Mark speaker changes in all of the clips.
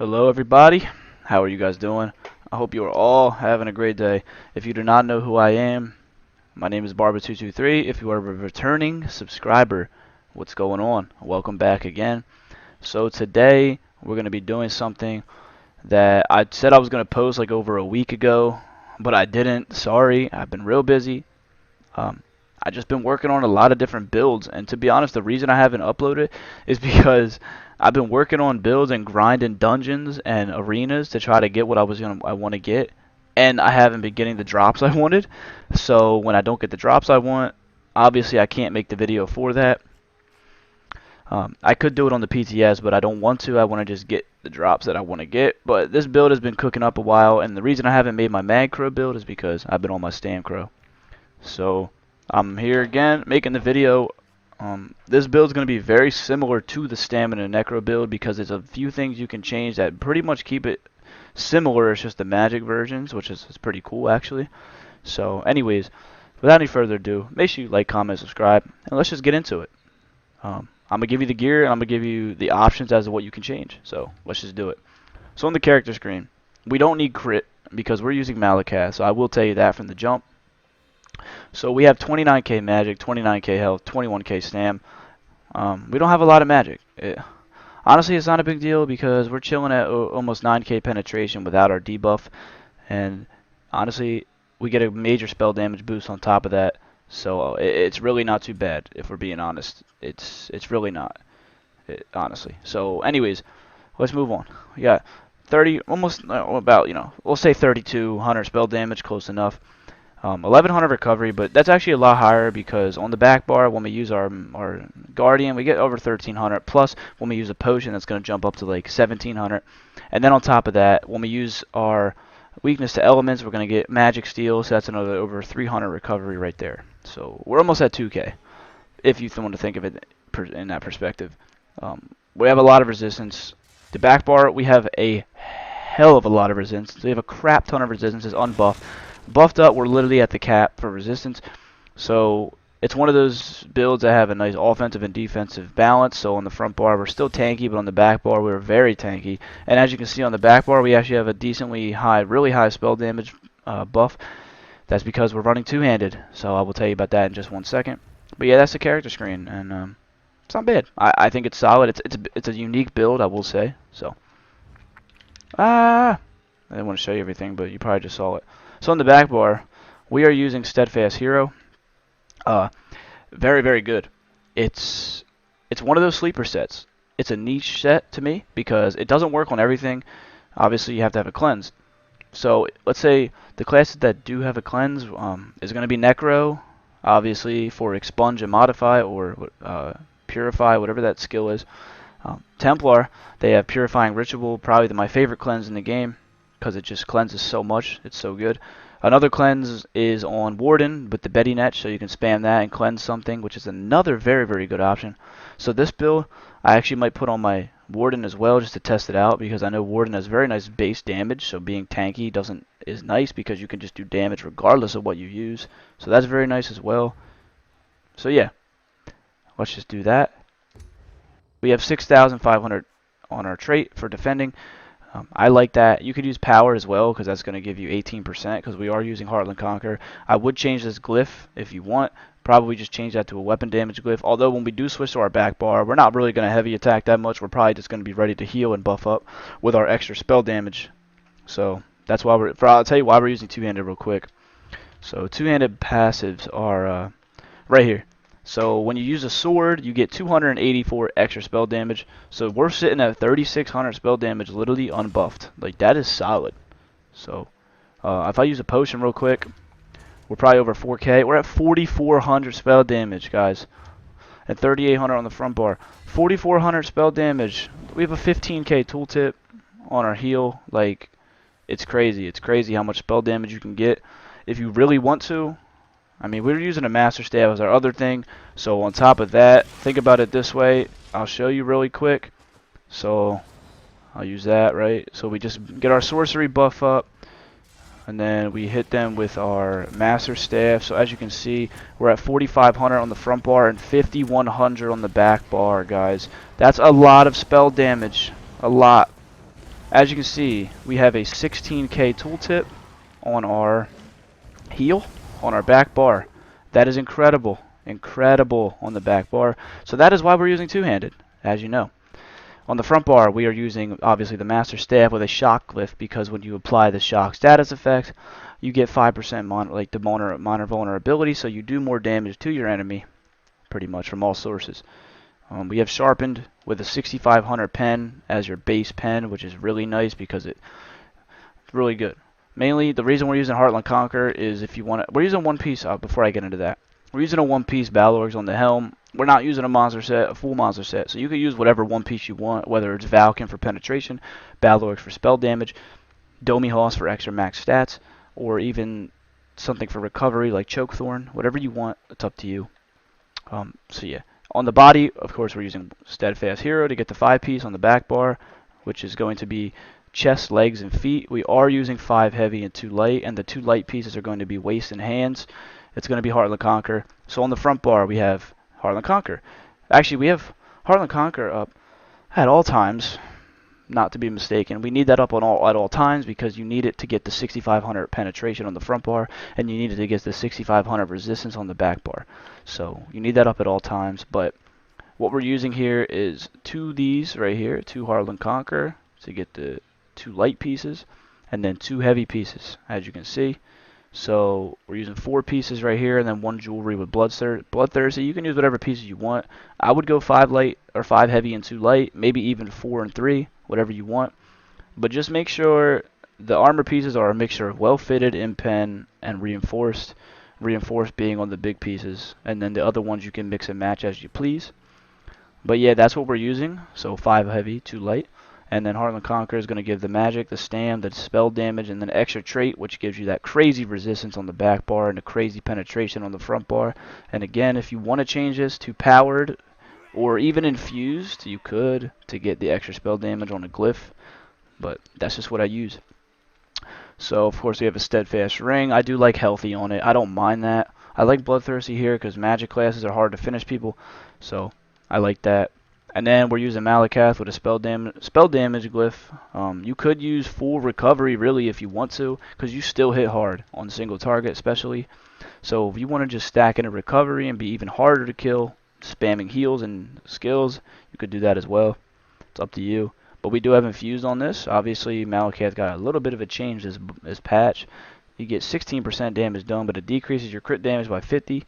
Speaker 1: Hello everybody, how are you guys doing? I hope you are all having a great day. If you do not know who I am, my name is Barber223. If you are a returning subscriber, what's going on? Welcome back again. So today we're going to be doing something that I said I was going to post like over a week ago, but I didn't. Sorry, I've been real busy. I just been working on a lot of different builds, and to be honest, the reason I haven't uploaded is because I've been working on builds and grinding dungeons and arenas to try to get what I want to get, and I haven't been getting the drops I wanted. So when I don't get the drops I want, obviously I can't make the video for that. I could do it on the PTS, but I don't want to. I want to just get the drops that I want to get. But this build has been cooking up a while, and the reason I haven't made my magcro build is because I've been on my STAMCRO. So I'm here again making the video. This build is going to be very similar to the stamina necro build because there's a few things you can change that pretty much keep it similar. It's just the magic versions, which is pretty cool actually. So anyways, without any further ado, make sure you like, comment, subscribe, and let's just get into it. I'm going to give you the gear and I'm going to give you the options as to what you can change. So let's just do it. So on the character screen, we don't need crit because we're using Malakath, so I will tell you that from the jump. So we have 29k magic, 29k health, 21k stam. We don't have a lot of magic. Honestly, it's not a big deal because we're chilling at almost 9k penetration without our debuff. And honestly, we get a major spell damage boost on top of that. So it's really not too bad, if we're being honest. It's really not, honestly. So anyways, let's move on. We got 30, almost about, we'll say 3200 spell damage, close enough. 1100 recovery, but that's actually a lot higher because on the back bar, when we use our Guardian, we get over 1300. Plus, when we use a potion, that's going to jump up to like 1700. And then on top of that, when we use our weakness to elements, we're going to get magic steel, so that's another over 300 recovery right there. So we're almost at 2k, if you want to think of it in that perspective. We have a lot of resistance. The back bar, we have a hell of a lot of resistance. We have a crap ton of resistance. It's unbuffed. Buffed up, we're literally at the cap for resistance. So it's one of those builds that have a nice offensive and defensive balance. So on the front bar, we're still tanky, but on the back bar, we're very tanky. And as you can see on the back bar, we actually have a decently high, really high spell damage buff. That's because we're running two-handed. So I will tell you about that in just 1 second. But yeah, that's the character screen, and it's not bad. I think it's solid. It's a unique build, I will say. So I didn't want to show you everything, but you probably just saw it. So on the back bar, we are using Steadfast Hero. Very, very good. It's one of those sleeper sets. It's a niche set to me because it doesn't work on everything. Obviously, you have to have a cleanse. So let's say the classes that do have a cleanse is going to be Necro, obviously for Expunge and Modify or Purify, whatever that skill is. Templar, they have Purifying Ritual, probably my favorite cleanse in the game, because it just cleanses so much. It's so good. Another cleanse is on Warden with the Betty Net, so you can spam that and cleanse something, which is another very, very good option. So this build, I actually might put on my Warden as well just to test it out, because I know Warden has very nice base damage, so being tanky is nice because you can just do damage regardless of what you use. So that's very nice as well. So yeah, let's just do that. We have 6,500 on our trait for defending. I like that. You could use power as well because that's going to give you 18% because we are using Heartland Conquer. I would change this glyph if you want. Probably just change that to a weapon damage glyph. Although when we do switch to our back bar, we're not really going to heavy attack that much. We're probably just going to be ready to heal and buff up with our extra spell damage. So that's why I'll tell you why we're using two-handed real quick. So two-handed passives are right here. So when you use a sword, you get 284 extra spell damage. So we're sitting at 3,600 spell damage, literally unbuffed. Like, that is solid. So if I use a potion real quick, we're probably over 4k. We're at 4,400 spell damage, guys. And 3,800 on the front bar. 4,400 spell damage. We have a 15k tooltip on our heal. Like, it's crazy. It's crazy how much spell damage you can get if you really want to. I mean, we're using a Master Staff as our other thing, so on top of that, think about it this way. I'll show you really quick. So, I'll use that, right? So we just get our sorcery buff up, and then we hit them with our Master Staff. So as you can see, we're at 4,500 on the front bar and 5,100 on the back bar, guys. That's a lot of spell damage. A lot. as you can see, we have a 16k tooltip on our heel, on our back bar. That is incredible, incredible on the back bar. So that is why we're using two-handed, as you know. On the front bar, we are using, obviously, the Master Staff with a shock glyph, because when you apply the shock status effect, you get 5% minor vulnerability, so you do more damage to your enemy, pretty much, from all sources. We have sharpened with a 6500 pen as your base pen, which is really nice because it's really good. Mainly, the reason we're using Heartland Conquer is if you want to, we're using one piece, before I get into that. We're using a one-piece Balorgs on the helm. We're not using a monster set, a full monster set. So you can use whatever one piece you want, whether it's Valken for penetration, Balorgs for spell damage, Domi Hoss for extra max stats, or even something for recovery like Chokethorn. Whatever you want, it's up to you. So yeah. On the body, of course, we're using Steadfast Hero to get the 5-piece on the back bar, which is going to be chest, legs, and feet. We are using 5 heavy and 2 light, and the 2 light pieces are going to be waist and hands. It's going to be Heartland Conquer. So on the front bar, we have Heartland Conquer. Actually, we have Heartland Conquer up at all times, not to be mistaken. We need that up at all times because you need it to get the 6500 penetration on the front bar, and you need it to get the 6500 resistance on the back bar. So you need that up at all times. But what we're using here is 2 of these right here, 2 Heartland Conquer to get the 2 light pieces, and then 2 heavy pieces, as you can see. So we're using 4 pieces right here, and then 1 jewelry with Bloodthirsty. You can use whatever pieces you want. I would go 5 light or 5 heavy and 2 light, maybe even 4 and 3, whatever you want. But just make sure the armor pieces are a mixture of well fitted, in pen, and reinforced. Reinforced being on the big pieces, and then the other ones you can mix and match as you please. But yeah, that's what we're using. So 5 heavy, 2 light. And then Heartland Conquer is going to give the magic, the stam, the spell damage, and then extra trait, which gives you that crazy resistance on the back bar and the crazy penetration on the front bar. And again, if you want to change this to powered or even infused, you could to get the extra spell damage on a glyph. But that's just what I use. So, of course, we have a Steadfast Ring. I do like healthy on it. I don't mind that. I like Bloodthirsty here because magic classes are hard to finish people. So, I like that. And then we're using Malakath with a spell damage glyph. You could use full recovery really if you want to, because you still hit hard on single target especially. So if you want to just stack in a recovery and be even harder to kill, spamming heals and skills, you could do that as well. It's up to you. But we do have infused on this. Obviously Malakath got a little bit of a change this patch. You get 16% damage done, but it decreases your crit damage by 50.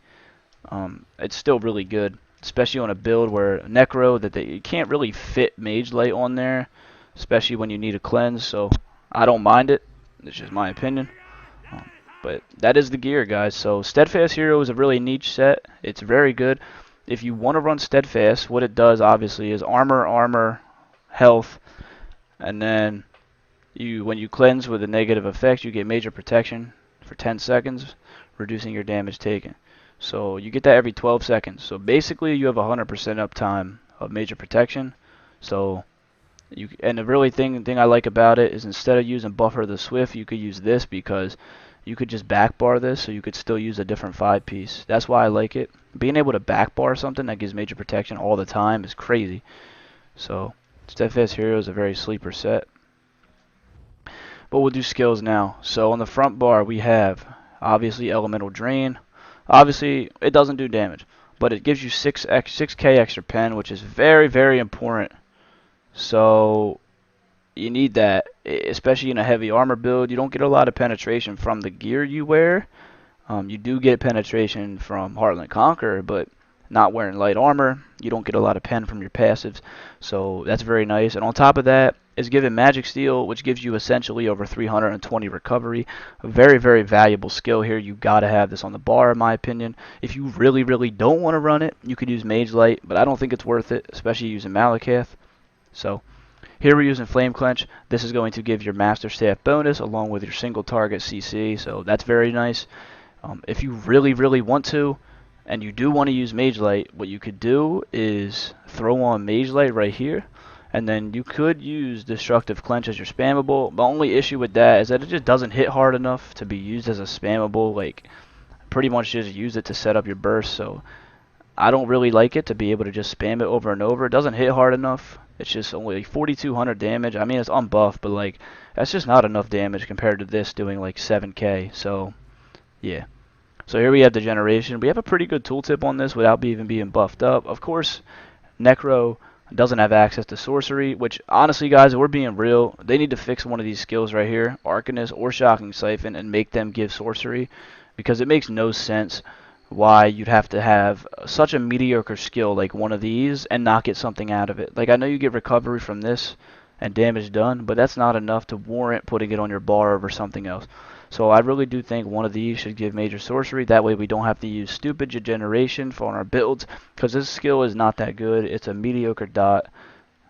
Speaker 1: It's still really good, especially on a build where Necro you can't really fit Mage Light on there, especially when you need a cleanse. So I don't mind it. It's just my opinion. But that is the gear, guys. So Steadfast Hero is a really niche set. It's very good. If you want to run Steadfast, what it does obviously is armor, health, and then when you cleanse with a negative effect, you get major protection for 10 seconds, reducing your damage taken. So you get that every 12 seconds. So basically you have 100% uptime of major protection. So and the really thing I like about it is instead of using Buffer the Swift, you could use this because you could just backbar this, so you could still use a different 5-piece. That's why I like it. Being able to backbar something that gives major protection all the time is crazy. So Steadfast Hero is a very sleeper set. But we'll do skills now. So on the front bar we have obviously Elemental Drain. Obviously it doesn't do damage, but it gives you 6k extra pen, which is very, very important. So you need that, especially in a heavy armor build. You don't get a lot of penetration from the gear you wear. You do get penetration from Heartland Conquer, but not wearing light armor, you don't get a lot of pen from your passives. So that's very nice. And on top of that is given Magic Steel, which gives you essentially over 320 recovery. A very, very valuable skill here. You got to have this on the bar, in my opinion. If you really, really don't want to run it, you could use Mage Light, but I don't think it's worth it, especially using Malakath. So here we're using Flame Clench. This is going to give your Master Staff bonus along with your single target CC, so that's very nice. If you really, really want to, and you do want to use Mage Light, what you could do is throw on Mage Light right here, and then you could use Destructive Clench as your spammable. The only issue with that is that it just doesn't hit hard enough to be used as a spammable. Like, pretty much just use it to set up your burst. So I don't really like it to be able to just spam it over and over. It doesn't hit hard enough. It's just only 4,200 damage. I mean, it's unbuffed, but like that's just not enough damage compared to this doing like 7k. So yeah. So here we have the generation. We have a pretty good tooltip on this without even being buffed up. Of course, Necro doesn't have access to sorcery, which honestly, guys, if we're being real, they need to fix one of these skills right here, Arcanist or Shocking Siphon, and make them give sorcery, because it makes no sense why you'd have to have such a mediocre skill like one of these and not get something out of it. Like, I know you get recovery from this and damage done, but that's not enough to warrant putting it on your bar over something else. So I really do think one of these should give major sorcery. That way we don't have to use stupid generation for our builds, because this skill is not that good. It's a mediocre dot.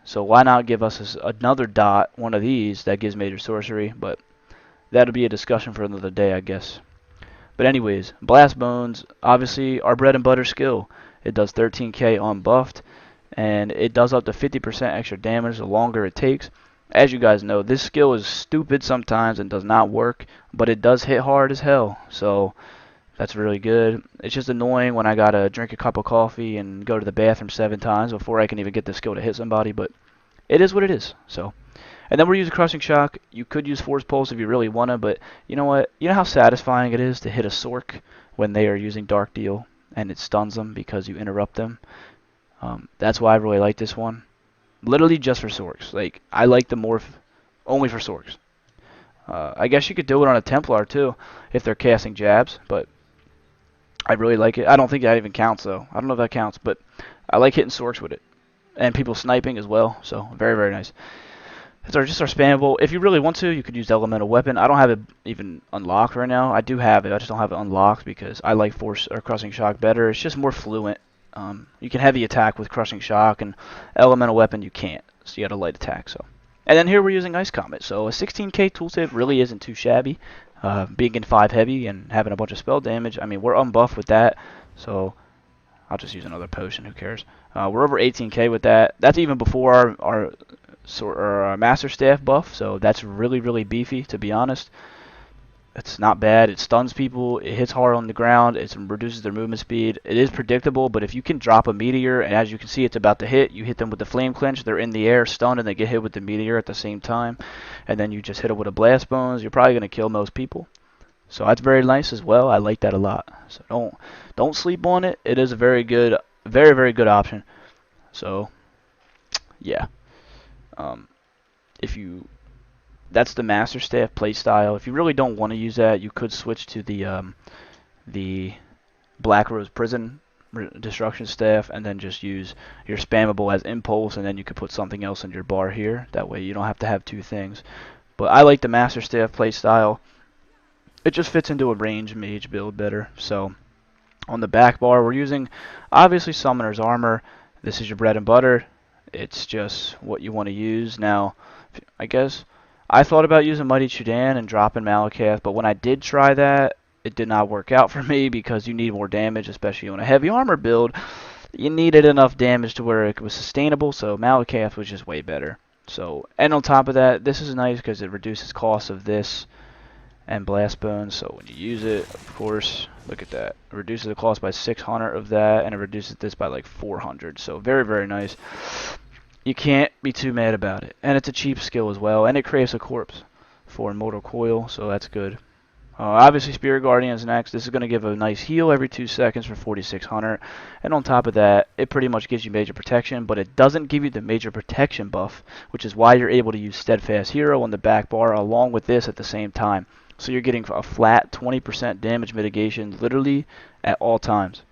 Speaker 1: So why not give us another dot, one of these, that gives major sorcery? But that'll be a discussion for another day, I guess. But anyways, Blast Bones, obviously our bread and butter skill. It does 13k unbuffed, and it does up to 50% extra damage the longer it takes. As you guys know, this skill is stupid sometimes and does not work, but it does hit hard as hell, so that's really good. It's just annoying when I gotta drink a cup of coffee and go to the bathroom 7 times before I can even get the skill to hit somebody, but it is what it is. So, and then we're using Crushing Shock. You could use Force Pulse if you really wanna, but you know what? You know how satisfying it is to hit a Sork when they are using Dark Deal and it stuns them because you interrupt them? That's why I really like this one. Literally just for Sorks. Like, I like the morph only for Sorks. I guess you could do it on a Templar too if they're casting jabs, but I really like it. I don't think that even counts though. I don't know if that counts, but I like hitting Sorks with it. And people sniping as well, so very, very nice. It's just our spammable. If you really want to, you could use the Elemental Weapon. I don't have it even unlocked right now. I do have it, I just don't have it unlocked because I like Force or Crushing Shock better. It's just more fluent. You can heavy attack with Crushing Shock, and Elemental Weapon you can't, so you got a light attack. So, and then here we're using Ice Comet, so a 16k tooltip really isn't too shabby. Being in 5 heavy and having a bunch of spell damage, I mean, we're unbuffed with that, so I'll just use another potion, who cares. We're over 18k with that. That's even before our Master Staff buff, so that's really, really beefy, to be honest. It's not bad. It stuns people. It hits hard on the ground. It reduces their movement speed. It is predictable, but if you can drop a meteor, and as you can see, it's about to hit, you hit them with the flame clinch. They're in the air, stunned, and they get hit with the meteor at the same time. And then you just hit them with a blast bones. You're probably going to kill most people. So that's very nice as well. I like that a lot. So don't sleep on it. It is a very good, very, very good option. So yeah. That's the Master Staff playstyle. If you really don't want to use that, you could switch to the Black Rose Prison Destruction Staff, and then just use your spammable as Impulse, and then you could put something else in your bar here. That way you don't have to have 2 things. But I like the Master Staff playstyle. It just fits into a range mage build better. So on the back bar, we're using obviously Summoner's Armor. This is your bread and butter. It's just what you want to use. Now, I guess I thought about using Mighty Chudan and dropping Malakath, but when I did try that, it did not work out for me because you need more damage, especially on a heavy armor build. You needed enough damage to where it was sustainable, so Malakath was just way better. So, and on top of that, this is nice because it reduces cost of this and Blast Bones. So when you use it, of course, look at that. It reduces the cost by 600 of that, and it reduces this by like 400. So very, very nice. You can't be too mad about it. And it's a cheap skill as well. And it creates a corpse for Immortal Coil, so that's good. Obviously, Spirit Guardian's next. This is going to give a nice heal every 2 seconds for 4,600. And on top of that, it pretty much gives you major protection, but it doesn't give you the major protection buff, which is why you're able to use Steadfast Hero on the back bar along with this at the same time. So you're getting a flat 20% damage mitigation literally at all times.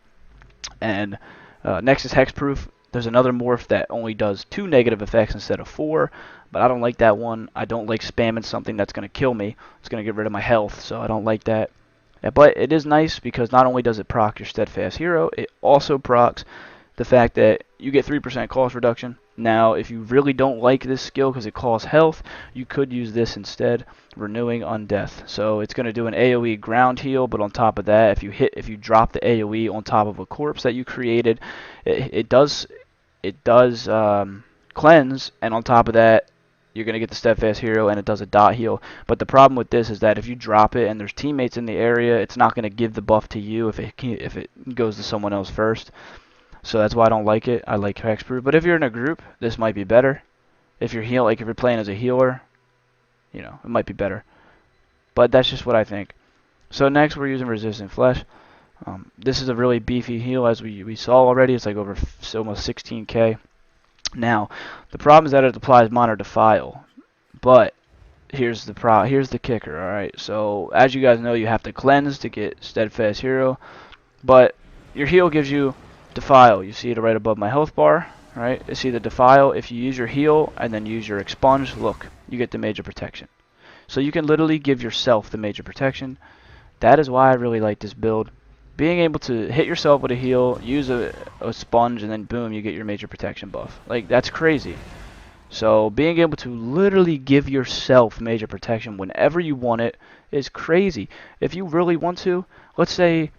Speaker 1: And next is Hexproof. There's another morph that only does 2 negative effects instead of 4, but I don't like that one. I don't like spamming something that's going to kill me. It's going to get rid of my health, so I don't like that. Yeah, but it is nice because not only does it proc your Steadfast Hero, it also procs the fact that you get 3% cost reduction. Now, if you really don't like this skill because it costs health, you could use this instead, Renewing Undeath. So it's going to do an AoE ground heal, but on top of that, if you drop the AoE on top of a corpse that you created, it does cleanse, and on top of that, you're going to get the Steadfast Hero, and it does a dot heal. But the problem with this is that if you drop it and there's teammates in the area, it's not going to give the buff to you if it goes to someone else first. So that's why I don't like it. I like hexproof. But if you're in a group, this might be better. If you're if you're playing as a healer, you know, it might be better. But that's just what I think. So next we're using resistant flesh. This is a really beefy heal, as we saw already. It's like over almost 16k. Now, the problem is that it applies minor defile, but here's the kicker. All right, so as you guys know, you have to cleanse to get steadfast hero, but your heal gives you defile. You see it right above my health bar, right? You see the defile. If you use your heal and then use your expunge, look, you get the major protection. So you can literally give yourself the major protection. That is why I really like this build. Being able to hit yourself with a heal, use a sponge, and then boom, you get your major protection buff. Like, that's crazy. So being able to literally give yourself major protection whenever you want it is crazy. If you really want to, let's say,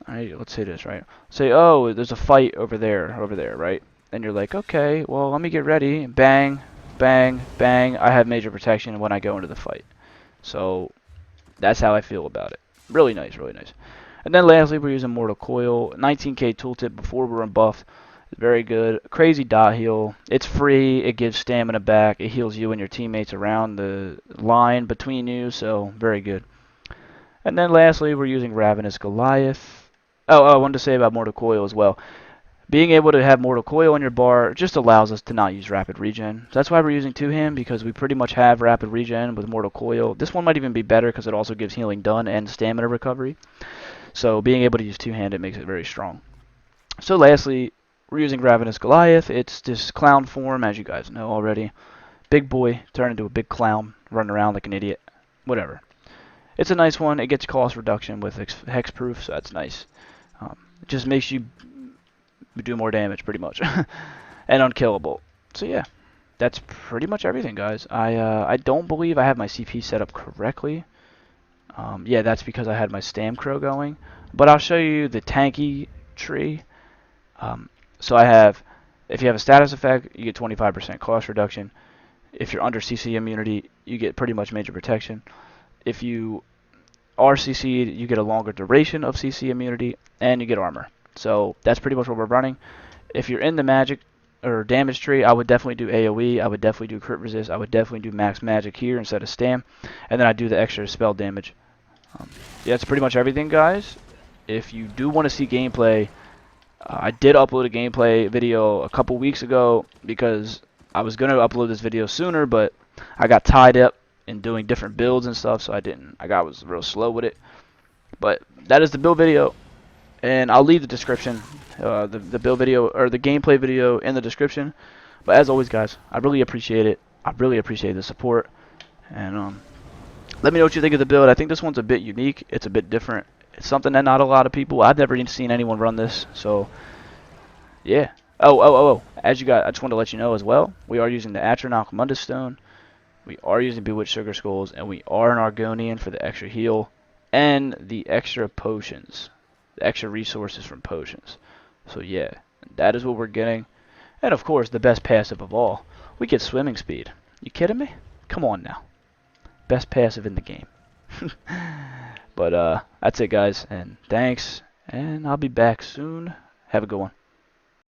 Speaker 1: alright, let's say this, right? Say, oh, there's a fight over there, right? And you're like, okay, well, let me get ready. Bang, bang, bang. I have major protection when I go into the fight. So that's how I feel about it. Really nice, really nice. And then lastly, we're using Mortal Coil. 19k tooltip before we're in buff. Very good. Crazy dot heal. It's free. It gives stamina back. It heals you and your teammates around the line between you. So very good. And then lastly, we're using Ravenous Goliath. Oh, I wanted to say about Mortal Coil as well. Being able to have Mortal Coil on your bar just allows us to not use rapid regen. So that's why we're using two-hand, because we pretty much have rapid regen with Mortal Coil. This one might even be better because it also gives healing done and stamina recovery. So being able to use two-hand, it makes it very strong. So lastly, we're using Ravenous Goliath. It's this clown form, as you guys know already. Big boy turned into a big clown, running around like an idiot. Whatever. It's a nice one. It gets cost reduction with hexproof, so that's nice. It just makes you do more damage, pretty much, and unkillable. So yeah, that's pretty much everything, guys. I don't believe I have my CP set up correctly. Yeah, that's because I had my STAMCRO going. But I'll show you the tanky tree. So I have, if you have a status effect, you get 25% cost reduction. If you're under CC immunity, you get pretty much major protection. If you are CC'd, you get a longer duration of CC immunity, and you get armor. So that's pretty much what we're running. If you're in the magic or damage tree, I would definitely do AoE. I would definitely do crit resist. I would definitely do max magic here instead of stam. And then I do the extra spell damage. Yeah, that's pretty much everything, guys. If you do want to see gameplay, I did upload a gameplay video a couple weeks ago because I was going to upload this video sooner, but I got tied up in doing different builds and stuff, so I was real slow with it. But that is the build video, and I'll leave the description, the build video or the gameplay video in the description. But as always, guys, I really appreciate it. I really appreciate the support, and let me know what you think of the build. I think this one's a bit unique. It's a bit different. It's something that not a lot of people. I've never even seen anyone run this. So yeah. Oh. As you guys, I just wanted to let you know as well. We are using the Atronach Mundus Stone. We are using Bewitched Sugar Skulls, and we are an Argonian for the extra heal and the extra potions, the extra resources from potions. So yeah, that is what we're getting. And of course, the best passive of all, we get swimming speed. You kidding me? Come on now. Best passive in the game. But that's it, guys, and thanks, and I'll be back soon. Have a good one.